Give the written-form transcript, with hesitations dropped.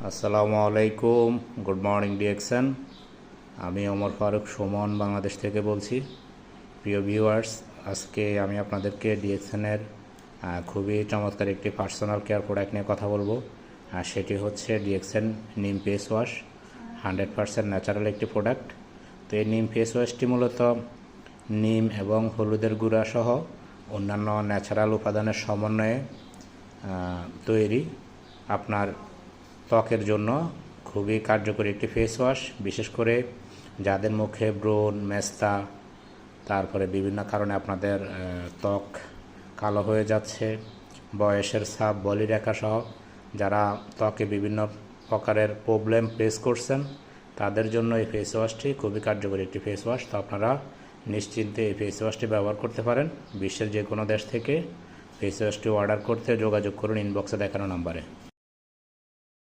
আসসালামু আলাইকুম, good morning DXN. আমি ওমর ফারুক সুমন বাংলাদেশ থেকে বলছি। প্রিয় ভিউয়ার্স, আজকে আমি আপনাদেরকে ডিএক্সএনের খুবই চমৎকার একটি পার্সোনাল কেয়ার প্রোডাক্ট নিয়ে কথা বলবো। আর সেটি হচ্ছে ডিএক্সএন নিম ফেস ওয়াশ। 100% ন্যাচারাল একটি প্রোডাক্ট। তো এই নিম ফেস ওয়াশটি মূলত নিম এবং হলুদের গুঁড়া সহ অন্যান্য ন্যাচারাল উপাদানের সমন্বয়ে তৈরি। আপনার ত্বকের জন্য খুবই কার্যকরী একটি ফেস ওয়াশ, বিশেষ করে যাদের মুখে ব্রণ, মেস্তা, তারপরে বিভিন্ন কারণে আপনাদের ত্বক কালো হয়ে যাচ্ছে, বয়সের ছাপ, বলিরেখা সহ যারা ত্বকে বিভিন্ন প্রকারের প্রবলেম ফেস করছেন, তাদের জন্য এই ফেস ওয়াশটি খুবই কার্যকরী একটি ফেস ওয়াশ। তো আপনারা নিশ্চিন্তে এই ফেস ওয়াশটি ব্যবহার করতে পারেন। বিশ্বের যে কোনো দেশ থেকে ফেস ওয়াশটি অর্ডার করতে যোগাযোগ করুন ইনবক্সে দেখানো নাম্বারে।